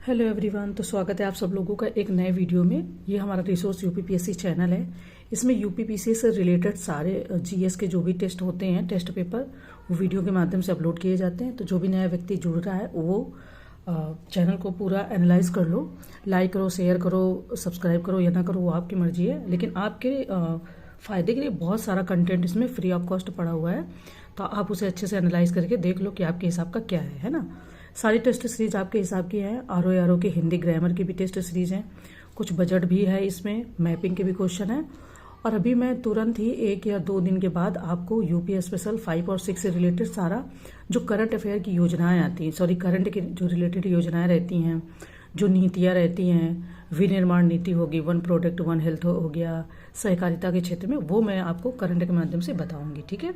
Hello everyone. तो स्वागत है आप सब लोगों का एक नए वीडियो में। ये हमारा रिसोर्स यूपीपीएससी चैनल है। इसमें यूपीपीएससी से रिलेटेड सारे जीएस के जो भी टेस्ट होते हैं, टेस्ट पेपर, वो वीडियो के माध्यम से अपलोड किए जाते हैं। तो जो भी नया व्यक्ति जुड़ रहा है वो चैनल को पूरा एनालाइज कर लो, लाइक करो, शेयर करो, सब्सक्राइब करो या ना करो, वो आपकी मर्जी है। लेकिन आपके फ़ायदे के लिए बहुत सारा कंटेंट इसमें फ्री ऑफ कॉस्ट पड़ा हुआ है, तो आप उसे अच्छे से एनालाइज करके देख लो कि आपके हिसाब का क्या है ना। सारी टेस्ट सीरीज आपके हिसाब की है। आरओ की हिंदी ग्रामर की भी टेस्ट सीरीज है, कुछ बजट भी है, इसमें मैपिंग के भी क्वेश्चन है। और अभी मैं तुरंत ही 1 या 2 दिन के बाद आपको यूपी स्पेशल 5 और 6 से रिलेटेड सारा जो करंट अफेयर की योजनाएं आती हैं, करंट की जो रिलेटेड योजनाएं रहती हैं, जो नीतियां रहती हैं, विनिर्माण नीति होगी, वन प्रोडक्ट वन हेल्थ हो गया, सहकारिता के क्षेत्र में, वो मैं आपको करंट के माध्यम से बताऊंगी। ठीक है।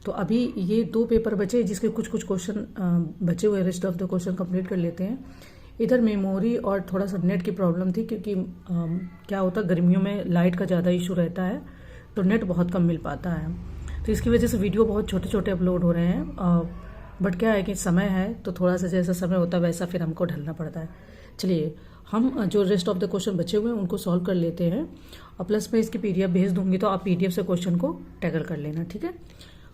तो अभी ये 2 पेपर बचे जिसके कुछ क्वेश्चन बचे हुए, rest of the question complete कर लेते हैं। इधर मेमोरी और थोड़ा सा नेट की प्रॉब्लम थी, क्योंकि क्या होता है गर्मियों में लाइट का ज़्यादा इशू रहता है, तो नेट बहुत कम मिल पाता है। तो इसकी वजह से वीडियो बहुत छोटे छोटे अपलोड हो रहे हैं। बट क्या है कि समय है, तो थोड़ा सा जैसा समय होता है वैसा फिर हमको ढलना पड़ता है। चलिए, हम जो रेस्ट ऑफ द क्वेश्चन बचे हुए हैं उनको सॉल्व कर लेते हैं। और प्लस मैं इसकी PDF भेज दूंगी, तो आप PDF से क्वेश्चन को टैकल कर लेना। ठीक है।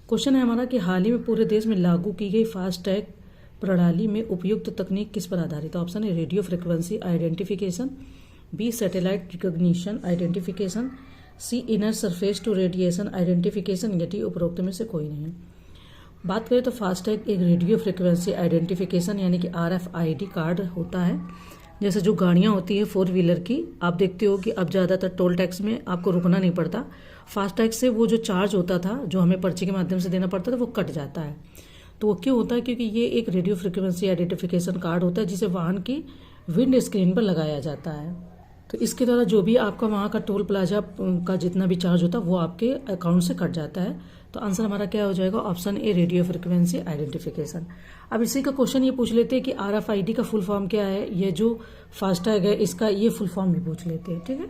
क्वेश्चन है हमारा कि हाल ही में पूरे देश में लागू की गई फास्ट टैग प्रणाली में उपयुक्त तकनीक किस पर आधारित है। ऑप्शन है radio frequency identification, B satellite recognition identification, C inner surface to radiation identification, या डी उपरोक्त में से कोई नहीं। बात करें तो फास्टैग एक रेडियो फ्रिक्वेंसी आइडेंटिफिकेशन यानी कि RFID कार्ड होता है। जैसे जो गाड़ियाँ होती है 4 व्हीलर की, आप देखते हो कि अब ज़्यादातर टोल टैक्स में आपको रुकना नहीं पड़ता। फास्टैग से वो जो चार्ज होता था, जो हमें पर्ची के माध्यम से देना पड़ता था, वो कट जाता है। तो वो क्यों होता है? क्योंकि ये एक रेडियो फ्रिक्वेंसी आइडेंटिफिकेशन कार्ड होता है जिसे वाहन की विंड स्क्रीन पर लगाया जाता है। तो इसके द्वारा जो भी आपका वहाँ का टोल प्लाजा का जितना भी चार्ज होता है वो आपके अकाउंट से कट जाता है। तो आंसर हमारा क्या हो जाएगा? Option A radio frequency identification. अब इसी का क्वेश्चन ये पूछ लेते हैं कि RFID का फुल फॉर्म क्या है। ये जो फास्टैग है इसका ये फुल फॉर्म भी पूछ लेते हैं। ठीक है।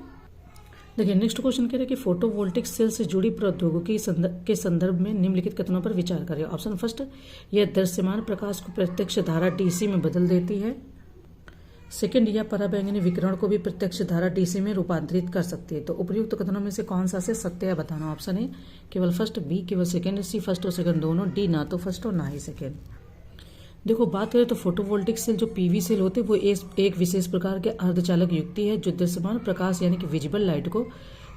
देखिए, नेक्स्ट क्वेश्चन कह रहे हैं कि फोटोवोल्टिक सेल से जुड़ी प्रौद्योगिकी के संदर्भ में निम्नलिखित कथनों पर विचार करें। ऑप्शन फर्स्ट, यह दृश्यमान प्रकाश को प्रत्यक्ष धारा DC में बदल देती है। सेकंड, यह पराबैंगनी विकिरण को भी प्रत्यक्ष धारा DC में रूपांतरित कर सकती है। तो उपयुक्त कथनों में से कौन सा से सत्य है बताना। ऑप्शन ए केवल फर्स्ट, बी केवल सेकंड, सी फर्स्ट और सेकंड दोनों, डी ना तो फर्स्ट और ना ही सेकंड। देखो, बात करें तो फोटोवोल्टिक सेल जो PV सेल होते हैं वो एक विशेष प्रकार के अर्धचालक युक्ति है जो दृश्यमान प्रकाश यानी कि विजिबल लाइट को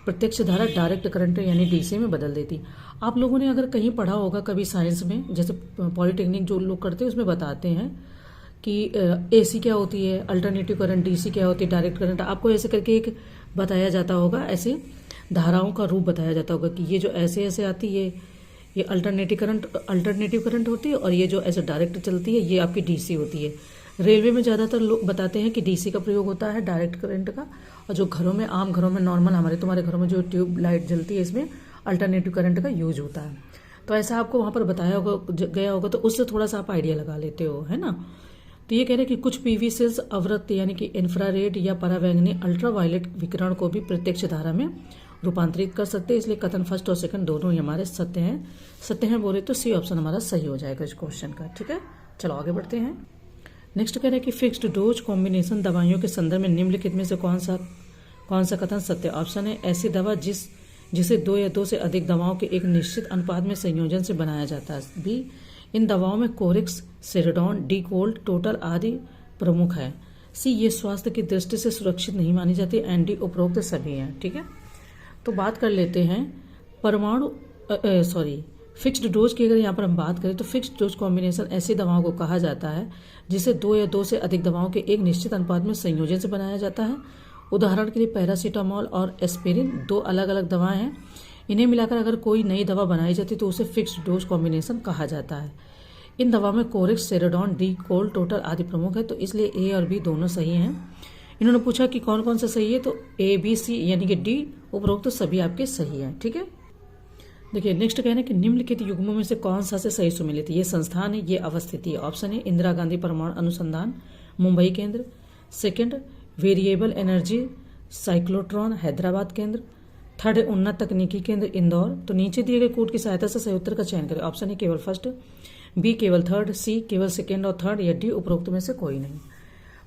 प्रत्यक्ष धारा डायरेक्ट करंट यानी DC में बदल देती। आप लोगों ने अगर कहीं पढ़ा होगा कभी साइंस में, जैसे पॉलिटेक्निक जो लोग करते हैं उसमें बताते हैं कि AC क्या होती है, अल्टरनेटिव करंट, DC क्या होती है, डायरेक्ट करंट। आपको ऐसे करके एक बताया जाता होगा, ऐसे धाराओं का रूप बताया जाता होगा कि ये जो ऐसे ऐसे आती है ये अल्टरनेटिव करंट होती है, और ये जो ऐसे डायरेक्ट चलती है ये आपकी DC होती है। रेलवे में ज़्यादातर लोग बताते हैं कि DC का प्रयोग होता है डायरेक्ट करंट का, और जो घरों में, आम घरों में, नॉर्मल हमारे तुम्हारे घरों में जो ट्यूब लाइट जलती है इसमें अल्टरनेटिव करंट का यूज होता है। तो ऐसा आपको वहाँ पर बताया होगा, गया होगा, तो उससे थोड़ा सा आप आइडिया लगा लेते हो, है ना। तो ये कह रहे हैं कि कुछ PV सेल्स अवरक्त यानी कि इंफ्रारेड या पराबैंगनी अल्ट्रावायलेट विकिरण को भी प्रत्यक्ष धारा में रूपांतरित कर सकते हैं। इसलिए कथन फर्स्ट और सेकंड दोनों ही हमारे सत्य हैं बोले तो सी ऑप्शन हमारा सही हो जाएगा इस क्वेश्चन का। ठीक है, चलो आगे बढ़ते हैं। नेक्स्ट कह रहे हैं कि फिक्स्ड डोज कॉम्बिनेशन दवाइयों के संदर्भ में निम्नलिखित में से कौन सा कथन सत्य। ऑप्शन है ऐसी दवा जिसे 2 या 2 से अधिक दवाओं के एक निश्चित अनुपात में संयोजन से बनाया जाता है। बी, इन दवाओं में कोरेक्स, सेरेडॉन, डीकोल्ड, टोटल आदि प्रमुख है। सी, ये स्वास्थ्य की दृष्टि से सुरक्षित नहीं मानी जाती। एंड डी उपरोक्त सभी हैं। ठीक है। तो बात कर लेते हैं फिक्स्ड डोज की। अगर यहाँ पर हम बात करें तो फिक्स्ड डोज कॉम्बिनेशन ऐसी दवाओं को कहा जाता है जिसे 2 या 2 से अधिक दवाओं के एक निश्चित अनुपात में संयोजन से बनाया जाता है। उदाहरण के लिए पैरासीटामोल और एस्पिरिन 2 अलग अलग दवाएं हैं। इन्हें मिलाकर अगर कोई नई दवा बनाई जाती तो उसे फिक्स्ड डोज कॉम्बिनेशन कहा जाता है। इन दवाओं में कोरेक्स, सेरेडॉन, डीकोल्ड, टोटल आदि प्रमुख है, तो इसलिए ए और बी दोनों सही हैं। इन्होंने पूछा कि कौन कौन सा सही है, तो A, B, C यानी कि D उपरोक्त तो सभी आपके सही हैं। ठीक है। देखिए, नेक्स्ट कहना है कि निम्नलिखित युग्मों में से कौन सा से सही सुमेलित है। ये संस्थान है, ये अवस्थिति है। ऑप्शन है इंदिरा गांधी परमाणु अनुसंधान मुंबई केंद्र, second variable energy cyclotron Hyderabad केंद्र, थर्ड उन्नत तकनीकी केंद्र इंदौर। तो नीचे दिए गए कोड की सहायता से सही उत्तर का चयन करें। ऑप्शन है केवल फर्स्ट, बी केवल थर्ड, सी केवल सेकेंड और थर्ड, या डी उपरोक्त में से कोई नहीं।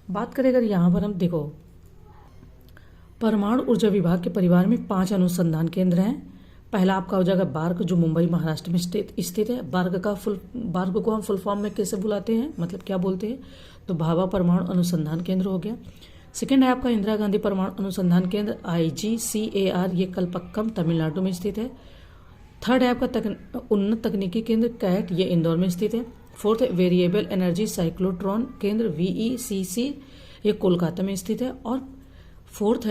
बात करें अगर यहाँ पर हम देखो, परमाणु ऊर्जा विभाग के परिवार में 5 अनुसंधान केंद्र हैं। पहला आपका हो जाएगा बार्क, जो मुंबई महाराष्ट्र में स्थित है। बार्क को हम फुल फॉर्म में कैसे बुलाते हैं, मतलब क्या बोलते हैं, तो भाभा परमाणु अनुसंधान केंद्र हो गया। सेकेंड है आपका इंदिरा गांधी परमाणु अनुसंधान केंद्र IGCAR, ये कलपक्कम तमिलनाडु में स्थित है। थर्ड है आपका उन्नत तकनीकी केंद्र कैट, ये इंदौर में स्थित है। फोर्थ है वेरिएबल एनर्जी साइक्लोट्रॉन केंद्र VECC, ये कोलकाता में स्थित है। और फिफ्थ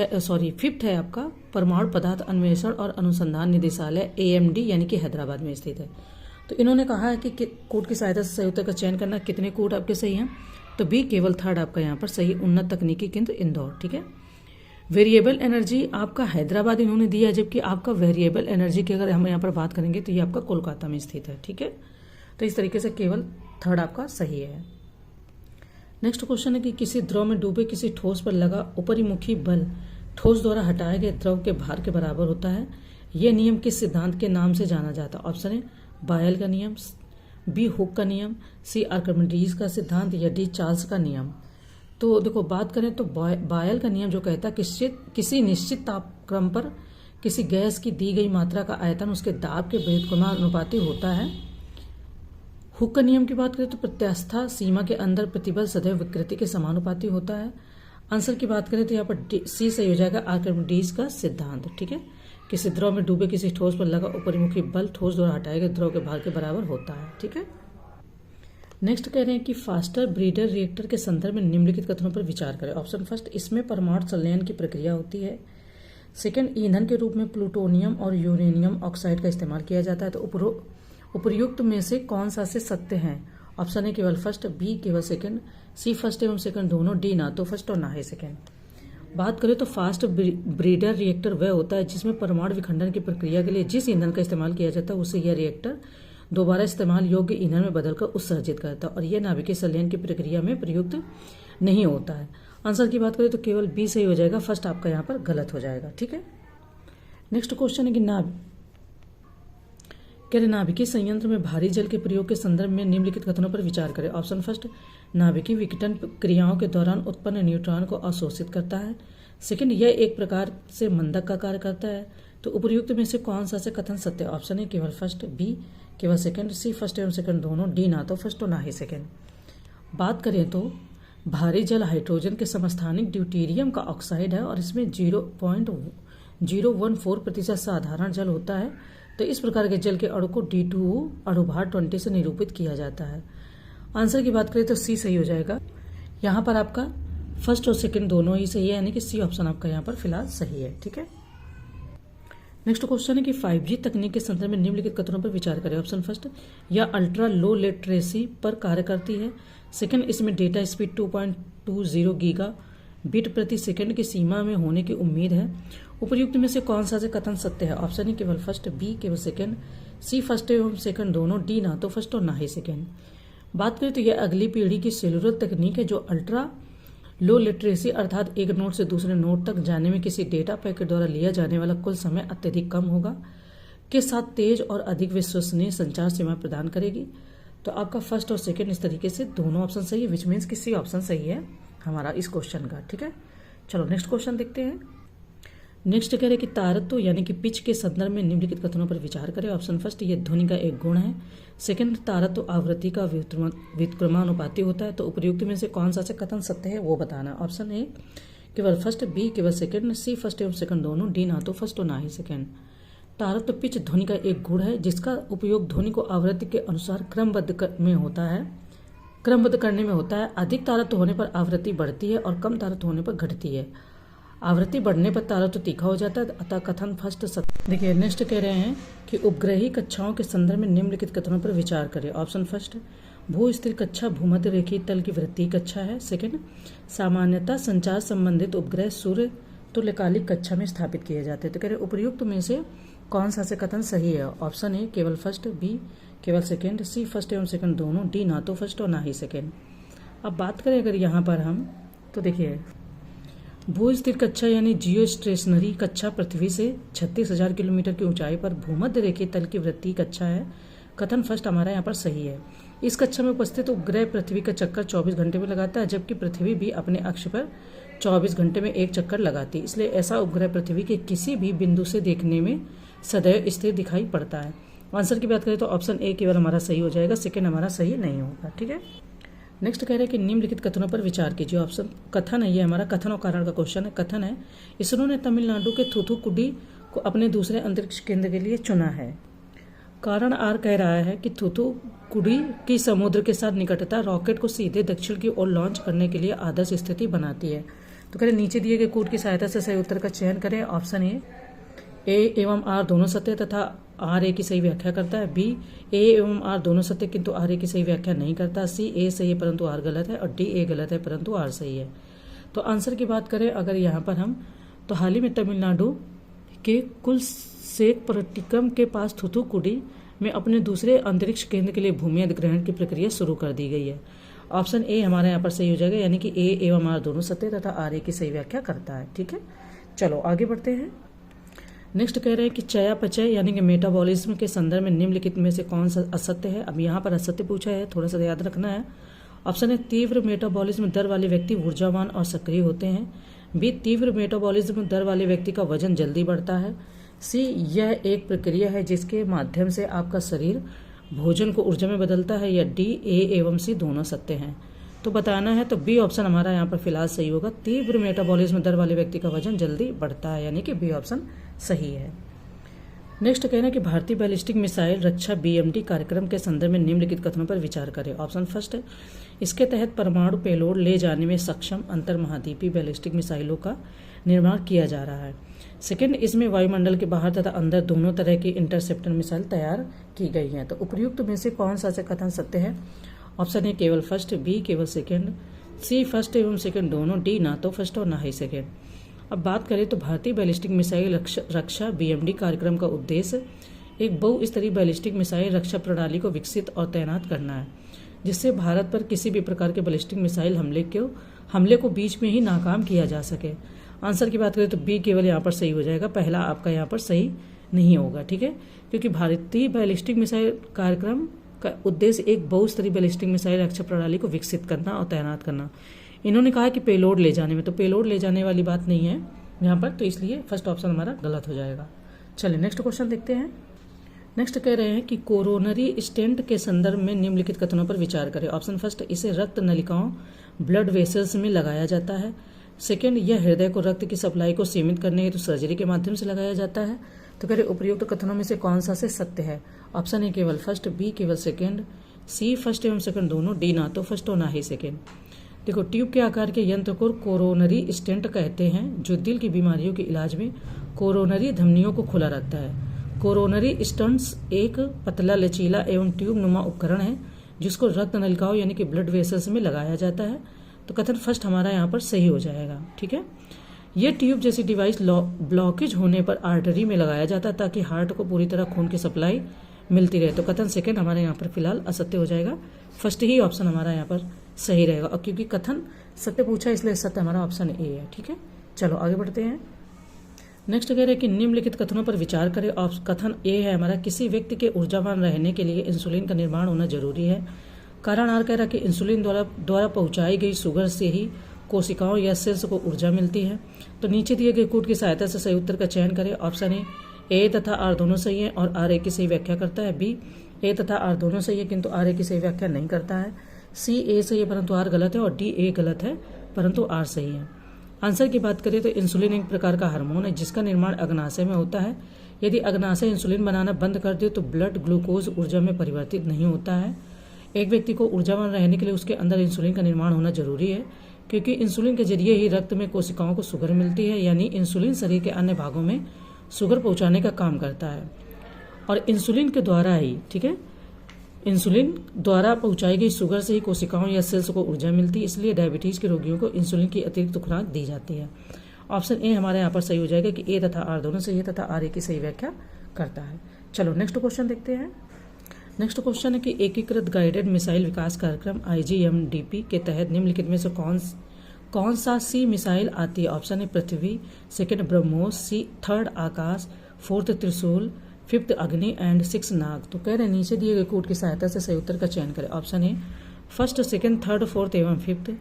है आपका परमाणु पदार्थ अन्वेषण और अनुसंधान निदेशालय AMD, यानी कि हैदराबाद में स्थित है। तो इन्होंने कहा है कि कोड की सहायता से सही उत्तर का चयन करना। कितने कोड आपके सही हैं, तो बी केवल थर्ड आपका यहाँ पर सही, उन्नत तकनीकी केंद्र इंदौर। ठीक है। वेरिएबल एनर्जी आपका हैदराबाद इन्होंने दिया, जबकि आपका वेरिएबल एनर्जी की अगर हम यहाँ पर बात करेंगे तो ये आपका कोलकाता में स्थित है। ठीक है, तो इस तरीके से केवल थर्ड आपका सही है। नेक्स्ट क्वेश्चन है कि किसी द्रव में डूबे किसी ठोस पर लगा उपरिमुखी बल ठोस द्वारा हटाए गए द्रव के भार के बराबर होता है। यह नियम किस सिद्धांत के नाम से जाना जाता है? ऑप्शन है बायल का नियम, बी हुक का नियम, सी आर्किमिडीज का सिद्धांत, या डी चार्ल्स का नियम। तो देखो बात करें तो बायल का नियम जो कहता है किसी निश्चित तापक्रम पर किसी गैस की दी गई मात्रा का आयतन उसके दाब के व्युत्क्रमानुपाती होता है। हुक का नियम की बात करें तो प्रत्यास्था सीमा के अंदर प्रतिबल सदैव विकृति के समानुपाती होता है। आंसर की बात करें तो यहाँ पर सी सही हो जाएगा, आर्किमिडीज का सिद्धांत। ठीक है, किसी द्रव में डूबे किसी ठोस पर लगा उपरिमुखी बल ठोस द्वारा हटाए गए द्रव के भार के बराबर होता है। ठीक है। नेक्स्ट कह रहे हैं कि फास्टर ब्रीडर रिएक्टर के संदर्भ में निम्नलिखित कथनों पर विचार करें। ऑप्शन फर्स्ट, इसमें परमाणु संलयन की प्रक्रिया होती है। सेकंड, ईंधन के रूप में प्लूटोनियम और यूरेनियम ऑक्साइड का इस्तेमाल किया जाता है। तो उपर्युक्त में से कौन सा से सत्य है? ऑप्शन है केवल फर्स्ट, बी केवल सेकंड, सी फर्स्ट एवं सेकंड दोनों, डी ना तो फर्स्ट और ना ही सेकंड। बात करें तो फास्ट ब्रीडर रिएक्टर वह होता है जिसमें परमाणु विखंडन की प्रक्रिया के लिए जिस ईंधन का इस्तेमाल किया जाता है उसे यह रिएक्टर दोबारा इस्तेमाल योग्य ईंधन में बदलकर उत्सर्जित करता है, और यह नाभिकीय संलयन की प्रक्रिया में प्रयुक्त नहीं होता है। आंसर की बात करें तो केवल बी सही हो जाएगा, फर्स्ट आपका यहाँ पर गलत हो जाएगा। ठीक है। नेक्स्ट क्वेश्चन है कि नाभिकीय संयंत्र में भारी जल के प्रयोग के संदर्भ में निम्नलिखित कथनों पर विचार करें। ऑप्शन फर्स्ट, नाभिकीय विघटन क्रियाओं के दौरान उत्पन्न न्यूट्रॉन को अवशोषित करता है। सेकंड, यह एक प्रकार से मंदक का कार्य करता है। तो उपर्युक्त में से कौन सा से कथन सत्य? ऑप्शन है केवल फर्स्ट, बी केवल सेकंड, सी फर्स्ट एवं सेकंड दोनों, डी ना तो फर्स्ट और ना ही सेकंड। बात करें तो भारी जल हाइड्रोजन के समस्थानिक ड्यूटेरियम का ऑक्साइड है और इसमें 0.014% साधारण जल होता है। तो इस प्रकार के जल के अणु को D2O अणुभार 20 से निरूपित किया जाता है। आंसर की बात करें तो सी सही हो जाएगा। यहाँ पर आपका फर्स्ट और सेकंड दोनों ही सही है, यानी कि सी ऑप्शन आपका यहाँ पर फिलहाल सही है। ठीक है। नेक्स्ट क्वेश्चन है कि 5G तकनीक के संदर्भ में निम्नलिखित कथनों पर विचार करें। ऑप्शन फर्स्ट, यह अल्ट्रा लो लेटरेसी पर कार्य करती है। सेकंड, इसमें डेटा स्पीड 2.20 गीगा बिट प्रति सेकंड की सीमा में होने की उम्मीद है। उपर्युक्त में से कौन सा से कथन सत्य है? ऑप्शन है केवल फर्स्ट, बी केवल सेकंड, सी फर्स्ट एवं सेकंड दोनों, डी ना तो फर्स्ट और ना ही सेकंड। बात करें तो यह अगली पीढ़ी की सेलुलर तकनीक है जो अल्ट्रा लो लिटरेसी अर्थात एक नोड से दूसरे नोड तक जाने में किसी डेटा पैकेट द्वारा लिया जाने वाला कुल समय अत्यधिक कम होगा के साथ तेज और अधिक विश्वसनीय संचार सेवा प्रदान करेगी। तो आपका फर्स्ट और सेकंड इस तरीके से दोनों ऑप्शन सही है, विच मीन्स कि सी ऑप्शन सही है हमारा इस क्वेश्चन का। ठीक है, चलो नेक्स्ट क्वेश्चन देखते हैं। नेक्स्ट कह रहे कि तारत्व यानी कि पिच के संदर्भ में निम्नलिखित कथनों पर विचार करें। ऑप्शन फर्स्ट, ये ध्वनि का एक गुण है। सेकंड, तारत्व आवृत्ति का व्युत्क्रमानुपाती होता है। तो उपर्युक्त में से कौन सा से कथन सत्य है वो बताना। ऑप्शन ए केवल फर्स्ट, बी केवल सेकंड, सी फर्स्ट एवं सेकंड दोनों, डी ना तो फर्स्ट और ना ही सेकंड। तारत्व पिच ध्वनि का एक गुण है जिसका उपयोग ध्वनि को आवृत्ति के अनुसार क्रमबद्ध करने में होता है। अधिक तारत्व होने पर आवृत्ति बढ़ती है और कम तारत्व होने पर घटती है। आवृत्ति बढ़ने पर तारत्व तीखा हो जाता है, अतः कथन फर्स्ट सत्य। देखिए नेक्स्ट कह रहे हैं कि उपग्रही कक्षाओं के संदर्भ में निम्नलिखित कथनों पर विचार करें। ऑप्शन फर्स्ट, भू स्थिर कक्षा भूमध्य रेखीय तल की वृत्तीय कक्षा है। सेकंड, सामान्यतः संचार संबंधित उपग्रह सूर्य तुल्यकालिक कक्षा में स्थापित किए जाते हैं। तो कह रहे उपर्युक्त में से कौन सा से कथन सही है? ऑप्शन ए केवल फर्स्ट, बी केवल सेकंड, सी फर्स्ट एवं सेकंड दोनों, डी ना तो फर्स्ट और ना ही सेकंड। अब बात करें अगर यहाँ पर हम तो देखिए भू स्थिर कक्षा यानी जियो स्टेशनरी कक्षा पृथ्वी से 36,000 किलोमीटर की ऊंचाई पर भूमध्य रेखीय तल की वृत्तीय कक्षा है। कथन फर्स्ट हमारा यहाँ पर सही है। इस कक्षा में उपस्थित उपग्रह पृथ्वी का चक्कर 24 घंटे में लगाता है, जबकि पृथ्वी भी अपने अक्ष पर 24 घंटे में एक चक्कर लगाती है। इसलिए ऐसा उपग्रह पृथ्वी के किसी भी बिंदु से देखने में सदैव स्थिर दिखाई पड़ता है। आंसर की बात करें तो ऑप्शन ए केवल हमारा सही हो जाएगा, सेकेंड हमारा सही नहीं होगा। ठीक है, नेक्स्ट कह रहे हैं कि निम्नलिखित कथनों पर विचार कीजिए। ऑप्शन कथन है, ये हमारा कथन और कारण का क्वेश्चन है। कथन है, इसरो ने तमिलनाडु के थूथुकुडी को अपने दूसरे अंतरिक्ष केंद्र के लिए चुना है। कारण आर कह रहा है कि थूथुकुडी की समुद्र के साथ निकटता रॉकेट को सीधे दक्षिण की ओर लॉन्च करने के लिए आदर्श स्थिति बनाती है। तो कह रहे नीचे दिए गए कोड की सहायता से सही उत्तर का चयन करें। ऑप्शन ए एवं आर दोनों सत्य तथा आर ए की सही व्याख्या करता है। बी ए एवं आर दोनों सत्य किंतु आर ए की सही व्याख्या नहीं करता। सी ए सही है परंतु आर गलत है, और डी ए गलत है परंतु आर सही है। तो आंसर की बात करें अगर यहाँ पर हम, तो हाल ही में तमिलनाडु के कुलसेकपट्टिनम के पास थूथुकुडी में अपने दूसरे अंतरिक्ष केंद्र के लिए भूमि अधिग्रहण की प्रक्रिया शुरू कर दी गई है। ऑप्शन ए हमारे यहाँ पर सही हो जाएगा, यानी कि ए एवं आर दोनों सत्य तथा आर ए की सही व्याख्या करता है। ठीक है, चलो आगे बढ़ते हैं। नेक्स्ट कह रहे हैं कि चयापचय यानी कि मेटाबॉलिज्म के संदर्भ में निम्नलिखित में से कौन सा असत्य है। अब यहाँ पर असत्य पूछा है, थोड़ा सा याद रखना है। ऑप्शन है, तीव्र मेटाबॉलिज्म दर वाले व्यक्ति ऊर्जावान और सक्रिय होते हैं। बी, तीव्र मेटाबॉलिज्म दर वाले व्यक्ति का वजन जल्दी बढ़ता है। सी, यह एक प्रक्रिया है जिसके माध्यम से आपका शरीर भोजन को ऊर्जा में बदलता है। या डी, ए एवं सी दोनों सत्य हैं। तो बताना है, तो बी ऑप्शन हमारा यहाँ पर फिलहाल सही होगा। तीव्र मेटाबॉलिज्म दर वाले व्यक्ति का वजन जल्दी बढ़ता है, यानी कि बी ऑप्शन सही है। नेक्स्ट कहना है कि भारतीय बैलिस्टिक मिसाइल रक्षा BMD कार्यक्रम के संदर्भ में निम्नलिखित कथनों पर विचार करें। ऑप्शन फर्स्ट है, इसके तहत परमाणु पेलोड ले जाने में सक्षम अंतर महाद्वीपीय बैलिस्टिक मिसाइलों का निर्माण किया जा रहा है। सेकेंड, इसमें वायुमंडल के बाहर तथा अंदर दोनों तरह की इंटरसेप्टर मिसाइल तैयार की गई हैं। तो उपयुक्त में से कौन सा कथन सत्य है। ऑप्शन ए केवल फर्स्ट, बी केवल सेकेंड, सी फर्स्ट एवं सेकेंड दोनों, डी ना तो फर्स्ट और ना ही सेकेंड। अब बात करें तो भारतीय बैलिस्टिक मिसाइल रक्षा BMD कार्यक्रम का उद्देश्य एक बहुस्तरीय बैलिस्टिक मिसाइल रक्षा प्रणाली को विकसित और तैनात करना है, जिससे भारत पर किसी भी प्रकार के बैलिस्टिक मिसाइल हमले को बीच में ही नाकाम किया जा सके। आंसर की बात करें तो बी केवल यहाँ पर सही हो जाएगा, पहला आपका यहाँ पर सही नहीं होगा। ठीक है, क्योंकि भारतीय बैलिस्टिक मिसाइल कार्यक्रम का उद्देश्य एक बहुस्तरीय बैलिस्टिक मिसाइल रक्षा प्रणाली को विकसित करना और तैनात करना। इन्होंने कहा कि पेलोड ले जाने में, तो पेलोड ले जाने वाली बात नहीं है यहाँ पर, तो इसलिए फर्स्ट ऑप्शन हमारा गलत हो जाएगा। चलिए नेक्स्ट क्वेश्चन देखते हैं। नेक्स्ट कह रहे हैं कि कोरोनरी स्टेंट के संदर्भ में निम्नलिखित कथनों पर विचार करें। ऑप्शन फर्स्ट, इसे रक्त नलिकाओं ब्लड वेसल्स में लगाया जाता है। सेकेंड, यह हृदय को रक्त की सप्लाई को सीमित करने हेतु सर्जरी के माध्यम से लगाया जाता है। तो कह रहे उपयुक्त कथनों में से कौन सा से सत्य है। ऑप्शन ए केवल फर्स्ट, बी केवल सेकेंड, सी फर्स्ट एवं सेकेंड दोनों, डी ना तो फर्स्ट और ना ही सेकेंड। देखो, ट्यूब के आकार के यंत्र को कोरोनरी स्टेंट कहते हैं, जो दिल की बीमारियों के इलाज में कोरोनरी धमनियों को खुला रखता है। कोरोनरी स्टेंट्स एक पतला लचीला एवं ट्यूब नुमा उपकरण है, जिसको रक्त नलिकाओं यानी कि ब्लड वेसल्स में लगाया जाता है। तो कथन फर्स्ट हमारा यहाँ पर सही हो जाएगा। ठीक है, ये ट्यूब जैसी डिवाइस ब्लॉकेज होने पर आर्टरी में लगाया जाता है, ताकि हार्ट को पूरी तरह खून की सप्लाई मिलती रहे। तो कथन सेकेंड हमारे यहाँ पर फिलहाल असत्य हो जाएगा, फर्स्ट ही ऑप्शन हमारा यहाँ पर सही रहेगा। और क्योंकि कथन सत्य पूछा इसलिए सत्य हमारा ऑप्शन ए है। ठीक है, चलो आगे बढ़ते हैं। नेक्स्ट कह रहे हैं कि निम्नलिखित कथनों पर विचार करें। कथन ए है हमारा, किसी व्यक्ति के ऊर्जावान रहने के लिए इंसुलिन का निर्माण होना जरूरी है। कारण आर कह रहा है कि इंसुलिन द्वारा पहुंचाई गई शुगर से ही कोशिकाओं या सेल्स को ऊर्जा मिलती है। तो नीचे दिए गए कोड की सहायता से सही उत्तर का चयन करें। ऑप्शन ए तथा आर दोनों सही है और आर ए की सही व्याख्या करता है। बी, ए तथा आर दोनों सही है किंतु आर ए की सही व्याख्या नहीं करता है। सी, ए सही है परंतु आर गलत है, और डी, ए गलत है परंतु आर सही है। आंसर की बात करें तो इंसुलिन एक प्रकार का हार्मोन है, जिसका निर्माण अग्नाशय में होता है। यदि अग्नाशय इंसुलिन बनाना बंद कर दे तो ब्लड ग्लूकोज ऊर्जा में परिवर्तित नहीं होता है। एक व्यक्ति को ऊर्जावान रहने के लिए उसके अंदर इंसुलिन का निर्माण होना जरूरी है, क्योंकि इंसुलिन के जरिए ही रक्त में कोशिकाओं को शुगर मिलती है। यानी इंसुलिन शरीर के अन्य भागों में शुगर पहुंचाने का काम करता है, और इंसुलिन के द्वारा ही, ठीक है, इंसुलिन द्वारा पहुंचाई गई शुगर से ही कोशिकाओं या सेल्स को ऊर्जा मिलती है। इसलिए डायबिटीज के रोगियों को इंसुलिन की अतिरिक्त खुराक दी जाती है। ऑप्शन ए हमारे यहाँ पर सही हो जाएगा कि ए तथा आर दोनों सही है तथा आर ए की सही व्याख्या करता है। चलो नेक्स्ट क्वेश्चन देखते हैं। नेक्स्ट क्वेश्चन है कि एकीकृत गाइडेड मिसाइल विकास कार्यक्रम IGMDP के तहत निम्नलिखित में से कौन सा सी मिसाइल आती है। ऑप्शन है पृथ्वी, सेकंड ब्रह्मोस, सी थर्ड आकाश, फोर्थ त्रिशूल, 5th अग्नि एंड 6 नाग। तो कह रहे हैं नीचे दिए गए कोड की सहायता से सही उत्तर का चयन करें। Option A first, second, third, fourth एवं 5th,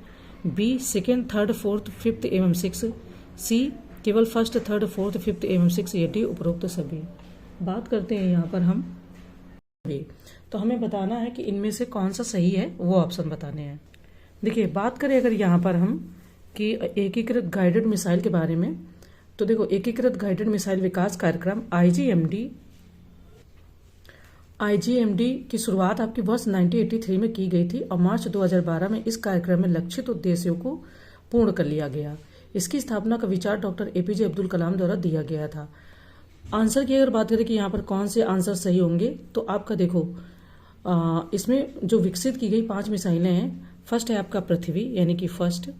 B second, third, fourth, 5th एवं 6, सी केवल फर्स्ट, थर्ड, फोर्थ, 5th एवं 6, या डी उपरोक्त सभी। बात करते हैं यहाँ पर हम सभी, तो हमें बताना है कि इनमें से कौन सा सही है, वो ऑप्शन बताने हैं। देखिए बात करें अगर यहाँ पर हम कि एकीकृत गाइडेड मिसाइल के बारे में, तो देखो एकीकृत गाइडेड मिसाइल विकास कार्यक्रम आईजीएमडी की शुरुआत आपकी वर्ष 1983 में की गई थी और मार्च 2012 में इस कार्यक्रम में लक्षित उद्देश्यों को पूर्ण कर लिया गया। इसकी स्थापना का विचार डॉक्टर एपीजे अब्दुल कलाम द्वारा दिया गया था। आंसर की अगर बात करें कि यहाँ पर कौन से आंसर सही होंगे, तो आपका देखो इसमें जो विकसित की गई 5 मिसाइलें हैं, फर्स्ट है आपका पृथ्वी यानी कि फर्स्ट,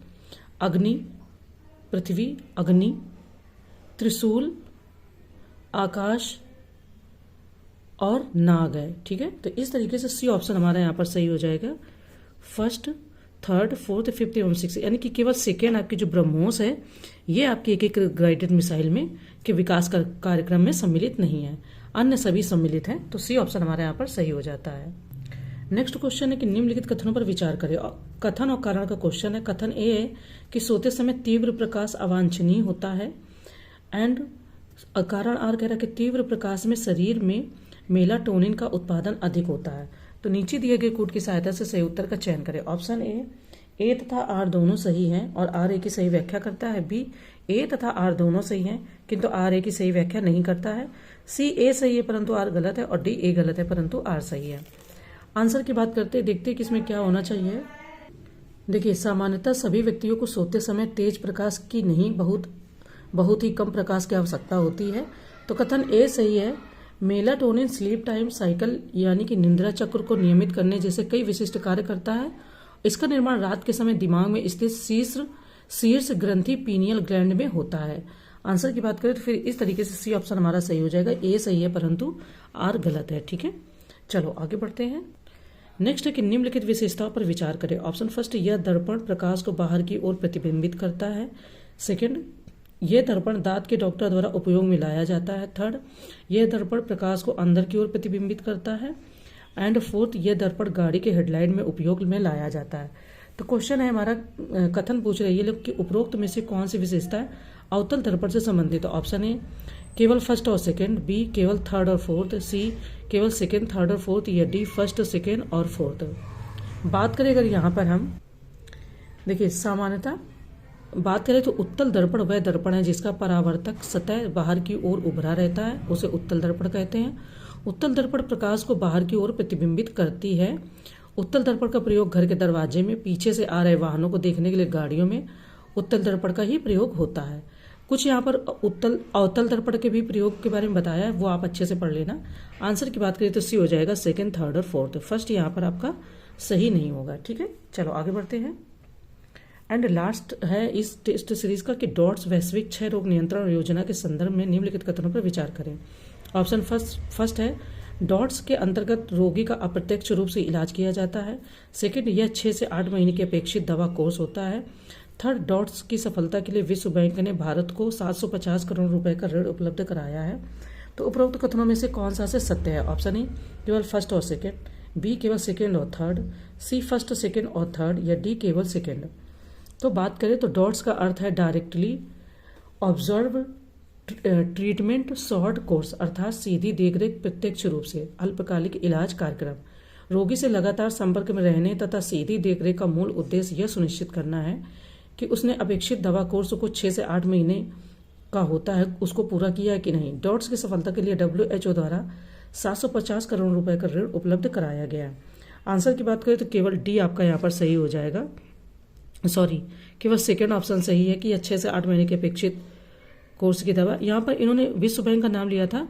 अग्नि, पृथ्वी, अग्नि, त्रिशूल, आकाश और नाग है। ठीक है, तो इस तरीके से सी ऑप्शन हमारा यहाँ पर सही हो जाएगा। फर्स्ट, थर्ड, फोर्थ, 5th एवं 6, यानी कि केवल सेकेंड आपकी जो ब्रह्मोस है ये आपकी एक गाइडेड मिसाइल में के विकास कार्यक्रम में सम्मिलित नहीं है, अन्य सभी सम्मिलित हैं। तो सी ऑप्शन हमारे यहाँ पर सही हो जाता है। नेक्स्ट क्वेश्चन है कि निम्नलिखित कथनों पर विचार करें। कथन और कारण का क्वेश्चन है। कथन ए है कि सोते समय तीव्र प्रकाश अवांछनीय होता है, एंड कारण आर कह रहा है कि तीव्र प्रकाश में शरीर में मेलाटोनिन का उत्पादन अधिक होता है। तो नीचे दिए गए कोड की सहायता से सही उत्तर का चयन करें। ऑप्शन ए तथा आर दोनों सही हैं और आर ए की सही व्याख्या करता है। बी ए तथा आर दोनों सही हैं किंतु आर ए की सही व्याख्या नहीं करता है। सी ए सही है परंतु आर गलत है, और डी ए गलत है परंतु आर सही है। आंसर की बात करते हैं, देखते हैं कि इसमें क्या होना चाहिए। देखिए सामान्यतः सभी व्यक्तियों को सोते समय तेज प्रकाश की नहीं, बहुत ही कम प्रकाश की आवश्यकता होती है। तो कथन ए सही है। मेलाटोनिन स्लीप टाइम साइकिल यानी कि निद्रा चक्र को नियमित करने जैसे कई विशिष्ट कार्य करता है। इसका निर्माण रात के समय दिमाग में स्थित शीर्ष ग्रंथि पीनियल ग्लैंड में होता है। आंसर की बात करें तो फिर इस तरीके से सी ऑप्शन हमारा सही हो जाएगा। ए सही है परंतु आर गलत है। ठीक है, चलो आगे बढ़ते हैं। नेक्स्ट है कि निम्नलिखित विशेषताओं पर विचार करें। ऑप्शन फर्स्ट, यह दर्पण प्रकाश को बाहर की ओर प्रतिबिंबित करता है। सेकंड, यह दर्पण दांत के डॉक्टर द्वारा उपयोग में लाया जाता है। थर्ड, यह दर्पण प्रकाश को अंदर की ओर प्रतिबिंबित करता है। एंड फोर्थ, यह दर्पण गाड़ी के हेडलाइट में उपयोग में लाया जाता है। तो क्वेश्चन है हमारा, कथन पूछ रही है लोग कि उपरोक्त में से कौन सी विशेषता है अवतल दर्पण से संबंधित। तो ऑप्शन ए केवल फर्स्ट और सेकंड, बी केवल थर्ड और फोर्थ, सी केवल सेकंड, थर्ड और फोर्थ, या डी फर्स्ट, सेकंड और फोर्थ। बात करें अगर यहाँ पर हम देखिए सामान्यतः बात करें तो उत्तल दर्पण वह दर्पण है जिसका परावर्तक सतह बाहर की ओर उभरा रहता है, उसे उत्तल दर्पण कहते हैं। उत्तल दर्पण प्रकाश को बाहर की ओर प्रतिबिंबित करती है। उत्तल दर्पण का प्रयोग घर के दरवाजे में, पीछे से आ रहे वाहनों को देखने के लिए गाड़ियों में उत्तल दर्पण का ही प्रयोग होता है। कुछ यहाँ पर अवतल दर्पण के भी प्रयोग के बारे में बताया है, वो आप अच्छे से पढ़ लेना। आंसर की बात करें तो सी हो जाएगा सेकंड, थर्ड और फोर्थ। फर्स्ट यहाँ पर आपका सही नहीं होगा। ठीक है, चलो आगे बढ़ते हैं। एंड लास्ट है इस टेस्ट सीरीज का कि डॉट्स वैश्विक क्षय रोग नियंत्रण योजना के संदर्भ में निम्नलिखित कथनों पर विचार करें। ऑप्शन फर्स्ट है डॉट्स के अंतर्गत रोगी का अप्रत्यक्ष रूप से इलाज किया जाता है। सेकंड, यह 6 से 8 महीने के अपेक्षित दवा कोर्स होता है। थर्ड, डॉट्स की सफलता के लिए विश्व बैंक ने भारत को 750 करोड़ रुपए का ऋण उपलब्ध कराया है। तो उपरोक्त कथनों में से कौन सा से सत्य है। ऑप्शन ए केवल फर्स्ट और सेकेंड, बी केवल सेकेंड और थर्ड, सी फर्स्ट, सेकेंड और थर्ड, या डी केवल सेकेंड। तो बात करें तो डॉट्स का अर्थ है directly observe treatment short course, अर्थात सीधी देखरेख, प्रत्यक्ष रूप से अल्पकालिक इलाज कार्यक्रम। रोगी से लगातार संपर्क में रहने तथा सीधी देखरेख का मूल उद्देश्य यह सुनिश्चित करना है कि उसने अपेक्षित दवा कोर्स को 6 से 8 महीने का होता है उसको पूरा किया है कि नहीं। डॉट्स की सफलता के लिए WHO द्वारा 750 करोड़ रुपए का ऋण उपलब्ध कराया गया। आंसर की बात करें तो केवल डी आपका यहाँ पर सही हो जाएगा। केवल सेकेंड ऑप्शन सही है कि 6 से 8 महीने के अपेक्षित कोर्स की दवा। यहाँ पर इन्होंने विश्व बैंक का नाम लिया था,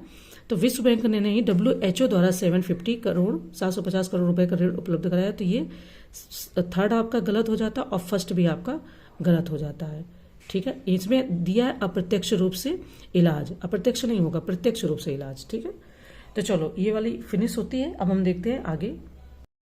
तो विश्व बैंक ने नहीं WHO द्वारा 750 करोड़ रुपए का ऋण उपलब्ध कराया। तो ये थर्ड आपका गलत हो जाता और फर्स्ट भी आपका गलत हो जाता है। ठीक है, इसमें दिया है अप्रत्यक्ष रूप से इलाज, अप्रत्यक्ष नहीं होगा, प्रत्यक्ष रूप से इलाज। ठीक है, तो चलो ये वाली फिनिश होती है। अब हम देखते हैं आगे।